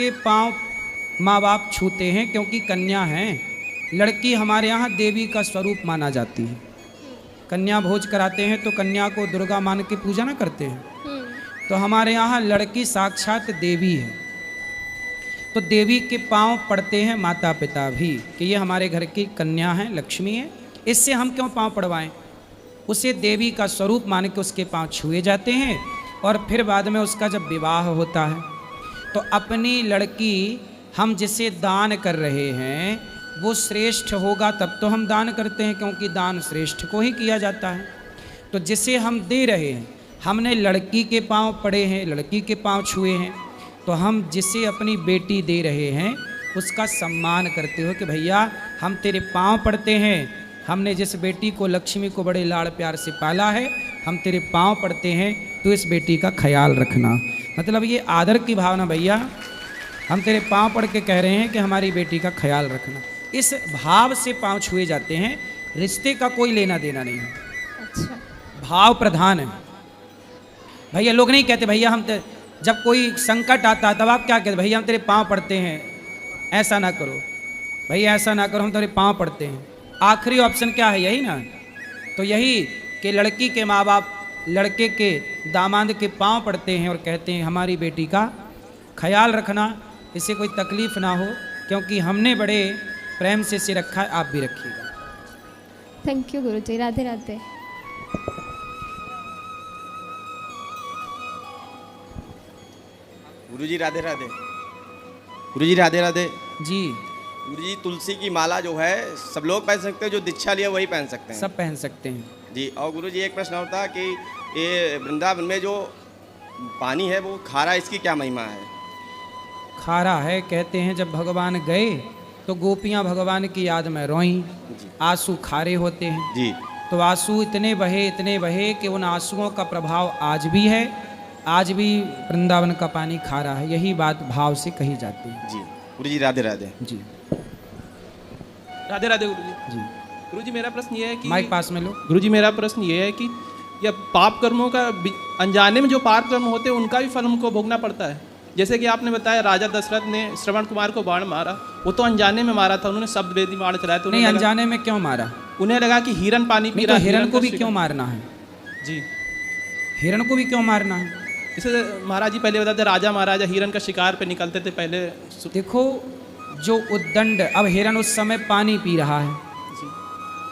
उसके पांव माँ बाप छूते हैं, क्योंकि कन्या हैं। लड़की हमारे यहाँ देवी का स्वरूप माना जाती है। कन्या भोज कराते हैं तो कन्या को दुर्गा मान के पूजा ना करते हैं, तो हमारे यहाँ लड़की साक्षात देवी है। तो देवी के पांव पड़ते हैं माता पिता भी, कि ये हमारे घर की कन्या है, लक्ष्मी है, इससे हम क्यों पांव पड़वाएं। उसे देवी का स्वरूप मान के उसके पांव छुए जाते हैं। और फिर बाद में उसका जब विवाह होता है तो अपनी लड़की हम जिसे दान कर रहे हैं वो श्रेष्ठ होगा तब तो हम दान करते हैं, क्योंकि दान श्रेष्ठ को ही किया जाता है। तो जिसे हम दे रहे हैं, हमने लड़की के पांव पड़े हैं, लड़की के पांव छुए हैं, तो हम जिसे अपनी बेटी दे रहे हैं उसका सम्मान करते हो कि भैया हम तेरे पांव पड़ते हैं, हमने जिस बेटी को लक्ष्मी को बड़े लाड़ प्यार से पाला है, हम तेरे पांव पड़ते हैं, तो इस बेटी का ख्याल रखना। मतलब ये आदर की भावना, भैया हम तेरे पांव पड़ के कह रहे हैं कि हमारी बेटी का ख्याल रखना। इस भाव से पांव छुए जाते हैं, रिश्ते का कोई लेना देना नहीं है। अच्छा, भाव प्रधान है भैया। लोग नहीं कहते भैया हम जब कोई संकट आता तब आप क्या कहते, भैया हम तेरे पांव पड़ते हैं। ऐसा ना करो भैया, ऐसा ना करो, हम तेरे पांव पड़ते हैं। आखिरी ऑप्शन क्या है, यही ना। तो यही कि लड़की के माँ बाप लड़के के दामाद के पांव पड़ते हैं और कहते हैं हमारी बेटी का ख्याल रखना, इसे कोई तकलीफ ना हो, क्योंकि हमने बड़े प्रेम से इसे रखा है, आप भी रखिएगा। थैंक यू गुरुजी। राधे राधे। गुरुजी राधे राधे। गुरुजी राधे राधे। जी गुरुजी, तुलसी की माला जो है सब लोग पहन सकते हैं, जो दीक्षा लिया वही पहन सकते हैं? सब पहन सकते हैं जी। और गुरुजी एक प्रश्न और था कि ये वृंदावन में जो पानी है वो खारा, इसकी क्या महिमा है? खारा है, कहते हैं जब भगवान गए तो गोपियां भगवान की याद में रोईं, आंसू खारे होते हैं जी। तो आंसू इतने बहे कि उन आंसुओं का प्रभाव आज भी है, आज भी वृंदावन का पानी खारा है। यही बात भाव से कही जाती है। जी गुरुजी राधे राधे। जी राधे राधे गुरुजी। जी गुरुजी मेरा प्रश्न ये है कि माइक पास में लो। गुरुजी मेरा प्रश्न ये है कि यह पाप कर्मों का अनजाने में जो पाप कर्म होते हैं उनका भी फल हमको भोगना पड़ता है। जैसे कि आपने बताया राजा दशरथ ने श्रवण कुमार को बाण मारा, वो तो अनजाने में मारा था, उन्होंने शब्द वेदी बाण चलाया, तो नहीं, अनजाने में क्यों मारा? उन्हें लगा कि हिरन पानी पी नहीं, रहा तो है, हिरण को भी का क्यों मारना है? जी, हिरण को भी क्यों मारना है? जैसे महाराज जी पहले बताते राजा महाराजा हिरन का शिकार पे निकलते थे पहले। देखो जो उद्दंड, अब हिरण उस समय पानी पी रहा है,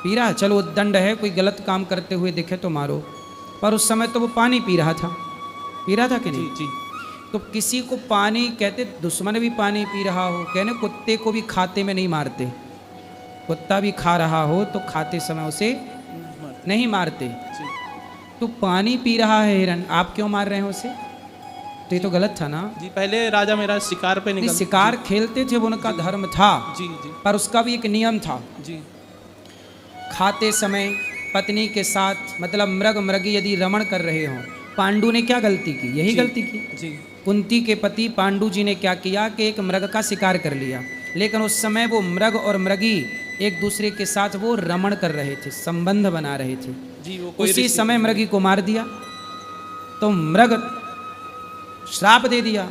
पी रहा है, चलो उद्दंड है, कोई गलत काम करते हुए दिखे तो मारो, पर उस समय तो वो पानी पी रहा था कि नहीं? जी। तो किसी को पानी कहते, दुश्मन भी पानी पी रहा हो, कहने कुत्ते को भी खाते में नहीं मारते, कुत्ता भी खा रहा हो तो खाते समय उसे नहीं मारते। तो पानी पी रहा है हिरन, आप क्यों मार रहे हैं उसे? तो ये तो गलत था ना जी। पहले राजा मेरा शिकार पे निकल, शिकार खेलते थे, वो उनका धर्म था, जी जी पर उसका भी एक नियम था। जी। खाते समय पत्नी के साथ, मतलब मृगी यदि रमण कर रहे हो, पांडु ने क्या गलती की? यही गलती की। जी। कुंती के पति पांडु जी ने क्या किया कि एक मृग का शिकार कर लिया, लेकिन उस समय वो मृग और मृगी एक दूसरे के साथ वो रमण कर रहे थे, संबंध बना रहे थे जी। वो उसी समय मृगी को मार दिया। तो मृग श्राप दे दिया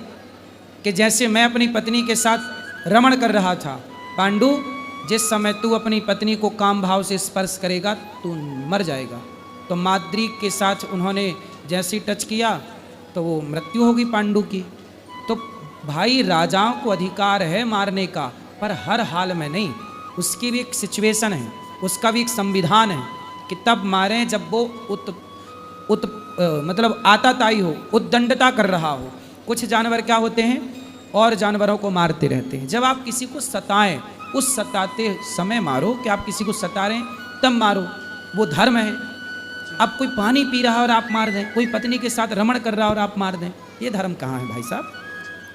कि जैसे मैं अपनी पत्नी के साथ रमण कर रहा था, पांडु जिस समय तू अपनी पत्नी को काम भाव से स्पर्श करेगा तू मर जाएगा। तो माद्री के साथ उन्होंने जैसे ही टच किया तो वो मृत्यु होगी पांडु की। तो भाई राजाओं को अधिकार है मारने का, पर हर हाल में नहीं, उसकी भी एक सिचुएशन है, उसका भी एक संविधान है कि तब मारें जब वो मतलब आताताई हो, उद्दंडता कर रहा हो। कुछ जानवर क्या होते हैं, और जानवरों को मारते रहते हैं। जब आप किसी को सताएं, उस सताते समय मारो, कि आप किसी को सता रहे हैं तब मारो, वो धर्म है। अब कोई पानी पी रहा है और आप मार दें, कोई पत्नी के साथ रमण कर रहा है और आप मार दें, ये धर्म कहाँ है भाई साहब?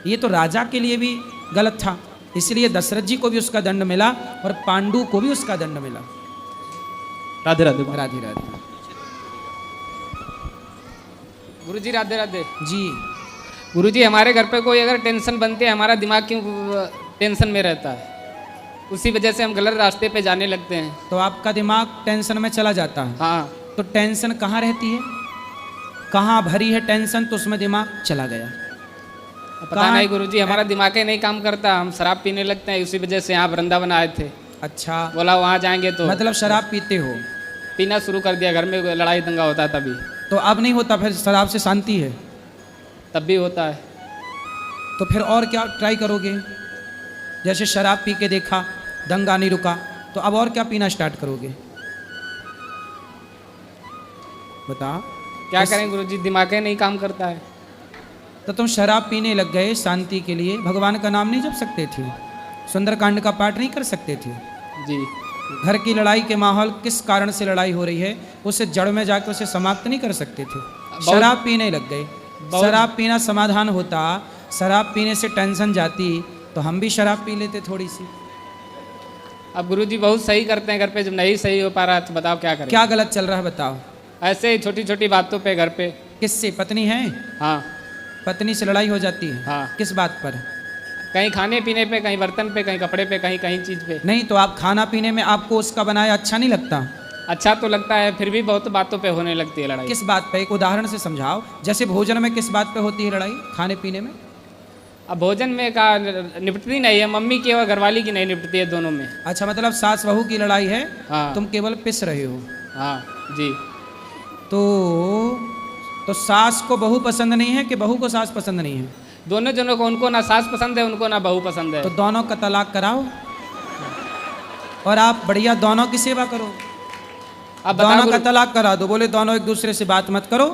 ये तो राजा के लिए भी गलत था, इसलिए दशरथ जी को भी उसका दंड मिला और पांडु को भी उसका दंड मिला। राधे राधे। राधे राधे। गुरुजी राधे राधे। जी गुरुजी, हमारे घर पे कोई अगर टेंशन बनती है, हमारा दिमाग क्यों टेंशन में रहता है, उसी वजह से हम गलत रास्ते पे जाने लगते हैं। तो आपका दिमाग टेंशन में चला जाता है। हाँ। तो टेंशन कहाँ रहती है, कहाँ भरी है टेंशन, तो उसमें दिमाग चला गया। पता कहाँ- नहीं गुरुजी, हमारा दिमाग ही नहीं काम करता, हम शराब पीने लगते हैं, उसी वजह से यहाँ वृंदावन आए थे। अच्छा, बोला वहाँ जाएंगे तो मतलब शराब पीते हो पीना शुरू कर दिया, घर में लड़ाई दंगा होता है तभी। तो अब नहीं होता, फिर शराब से शांति है तब भी होता है। तो फिर और क्या ट्राई करोगे? जैसे शराब पी के देखा, दंगा नहीं रुका, तो अब और क्या पीना स्टार्ट करोगे? बताओ। क्या करें गुरुजी, दिमाग ही नहीं काम करता है। तो तुम शराब पीने लग गए शांति के लिए, भगवान का नाम नहीं जप सकते थे? सुंदरकांड का पाठ नहीं कर सकते थे? जी घर की लड़ाई के माहौल, किस कारण से लड़ाई हो रही है, उसे जड़ में जाकर उसे समाप्त नहीं कर सकते थे? शराब पीने लग गए, शराब पीना समाधान होता, शराब पीने से टेंशन जाती, तो हम भी शराब पी लेते थोड़ी सी। अब गुरुजी बहुत सही करते हैं घर पे, जब नहीं सही हो पा रहा तो बताओ क्या करें। क्या गलत चल रहा है बताओ? ऐसे ही छोटी छोटी बातों पे घर पे। किससे? पत्नी है? हाँ पत्नी से लड़ाई हो जाती है? हाँ। किस बात पर? कहीं खाने पीने पे, कहीं बर्तन पे, कहीं कपड़े पे, कहीं कहीं चीज़ पे। नहीं तो आप खाना पीने में आपको उसका बनाया अच्छा नहीं लगता? अच्छा तो लगता है, फिर भी बहुत बातों पे होने लगती है लड़ाई। किस बात पे? एक उदाहरण से समझाओ। जैसे भोजन में किस बात पे होती है लड़ाई, खाने पीने में? अब भोजन में का निपटती नहीं है, मम्मी की और घरवाली की नहीं निपटती है, दोनों में। अच्छा, मतलब सास बहू की लड़ाई है, हाँ तुम केवल पिस रहे हो। हाँ जी। तो सास को बहू पसंद नहीं है कि बहू को सास पसंद नहीं है? दोनों जनों को, उनको ना सास पसंद है, उनको ना बहू पसंद है। तो दोनों का तलाक कराओ और आप बढ़िया दोनों की सेवा करो। अब बताओ दोनों का गुरु, तलाक करा दो, बोले दोनों एक दूसरे से बात मत करो,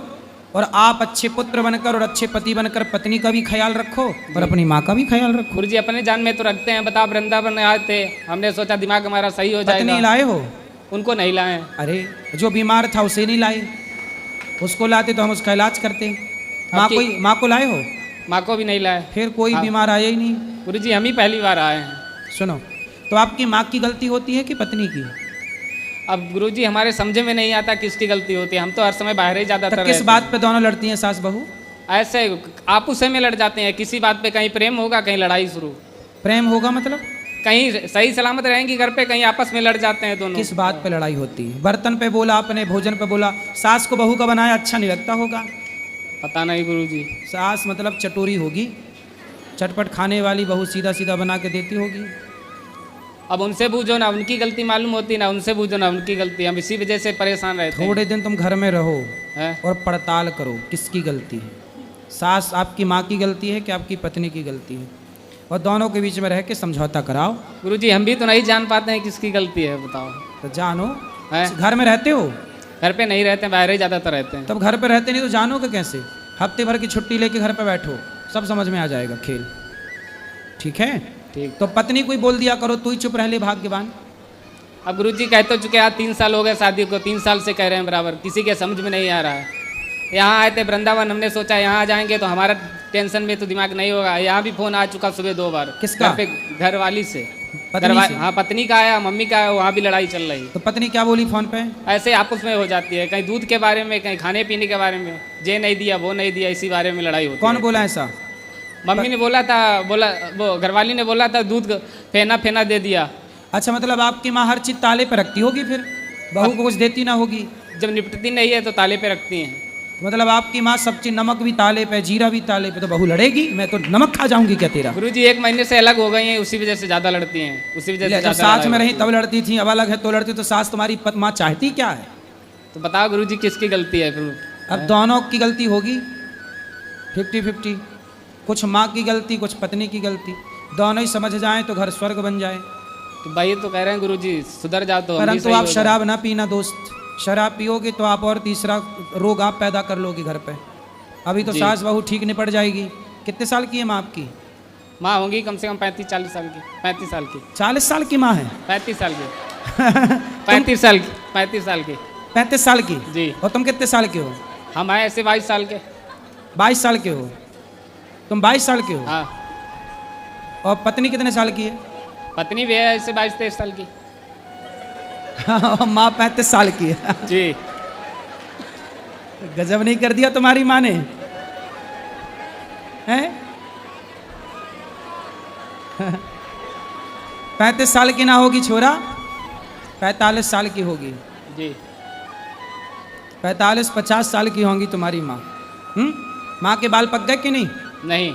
और आप अच्छे पुत्र बनकर और अच्छे पति बनकर पत्नी का भी ख्याल रखो और अपनी माँ का भी ख्याल रखो। गुरुजी अपने जान में तो रखते हैं। बताओ, वृंदावन आए थे, हमने सोचा दिमाग हमारा सही हो पत्नी जाएगा। लाए हो? उनको नहीं लाए। अरे जो बीमार था उसे नहीं लाए, उसको लाते तो हम उसका इलाज करते। माँ को लाए हो? माँ को भी नहीं लाए। फिर कोई हाँ। बीमार आया ही नहीं। गुरुजी हम ही पहली बार आए हैं। सुनो, तो आपकी माँ की गलती होती है कि पत्नी की? अब गुरुजी हमारे समझ में नहीं आता किसकी गलती होती है, हम तो हर समय बाहर ही तो ज्यादातर किस रहते बात पे दोनों लड़ती हैं सास बहू? हैं। ऐसे आपस में लड़ जाते हैं, किसी बात पे, कहीं प्रेम होगा, कहीं लड़ाई शुरू। प्रेम होगा मतलब? कहीं सही सलामत रहेंगी घर पे, कहीं आपस में लड़ जाते हैं दोनों। किस बात पे लड़ाई होती है? बर्तन पे बोला आपने, भोजन पे बोला। सास को बहू का बनाया अच्छा नहीं लगता होगा? पता नहीं गुरुजी। सास मतलब चटोरी होगी, चटपट खाने वाली, बहू सीधा सीधा बना के देती होगी। अब उनसे पूछो ना, उनकी गलती मालूम होती ना, उनसे पूछो ना उनकी गलती। हम इसी वजह से परेशान रहते हैं। थोड़े दिन तुम घर में रहो हैं? और पड़ताल करो किसकी गलती है। सास आपकी माँ की गलती है कि आपकी पत्नी की गलती है, और दोनों के बीच में रह के समझौता कराओ। गुरुजी हम भी तो नहीं जान पाते हैं किसकी गलती है, बताओ। तो जानो। हैं? घर में रहते हो? घर पे नहीं रहते हैं, बाहर ही ज़्यादातर रहते हैं। तब घर पे रहते नहीं तो जानोगे कैसे? हफ्ते भर की छुट्टी लेके घर पे बैठो, सब समझ में आ जाएगा खेल। ठीक है? ठीक। तो पत्नी को ही बोल दिया करो, तू ही चुप रह ले भाग्यवान। अब गुरुजी कह तो चुके, आज 3 साल हो गए शादी को, 3 साल से कह रहे हैं बराबर, किसी के समझ में नहीं आ रहा है। यहाँ आए थे वृंदावन, हमने सोचा यहाँ आ जाएंगे तो हमारा टेंशन में तो दिमाग नहीं होगा। यहाँ भी फोन आ चुका सुबह 2 बार। किसका? घर पे घर वाली से। पत्नी से? हाँ पत्नी का आया, मम्मी का आया, वहाँ भी लड़ाई चल रही। तो पत्नी क्या बोली फोन पे? ऐसे आपस में हो जाती है, कहीं दूध के बारे में, कहीं खाने पीने के बारे में, ये नहीं दिया वो नहीं दिया, इसी बारे में लड़ाई होती कौन है। बोला ऐसा? मम्मी ने बोला था, वो घरवाली ने बोला था दूध फेना फेना दे दिया। अच्छा, मतलब आपकी माँ हर चीज ताले पे रखती होगी, फिर बहू को कुछ देती ना होगी? जब निपटती नहीं है तो ताले पे रखती हैं। मतलब आपकी माँ सब चीज, नमक भी ताले पे, जीरा भी ताले पे, तो बहू लड़ेगी? मैं तो नमक खा जाऊंगी क्या तेरा? गुरुजी 1 महीने से अलग हो गई हैं, उसी वजह से ज्यादा लड़ती हैं, उसी वजह से जब ज्यादा साथ लड़ाई में रही होती है। तब लड़ती थी, अब अलग है तो लड़ती। तो सास तुम्हारी माँ चाहती क्या है? तो बताओ गुरुजी किसकी गलती है फिर? अब दोनों की गलती होगी 50-50। कुछ माँ की गलती, कुछ पत्नी की गलती। दोनों ही समझ जाएं तो घर स्वर्ग बन जाए। तो भाई तो कह रहे हैं गुरुजी सुधर जाओ तो हम भी परंतु सही आप हो जाएं। शराब ना पीना दोस्त। शराब पियोगे तो आप और तीसरा रोग आप पैदा कर लोगे घर पे। अभी तो जी। सास बहू ठीक निपट जाएगी। कितने साल की है माँ आपकी? माँ होंगी कम से कम 35-40 साल की। 35 साल की। 40 साल की माँ है? 35 साल की। 35 साल की। 35 साल की। 35 साल की? जी। और तुम कितने साल के हो? हम आए ऐसे 22 साल के। 22 साल के हो? तुम 22 साल के हो? हाँ। और पत्नी कितने साल की है? पत्नी भी है ऐसे 22-23 साल की। माँ 35 साल की है। जी। गजब नहीं कर दिया तुम्हारी माँ ने, हैं? 35 साल की ना होगी छोरा, 45 साल की होगी। जी। 45-50 साल की होंगी तुम्हारी माँ। माँ के बाल पक गए कि नहीं? नहीं।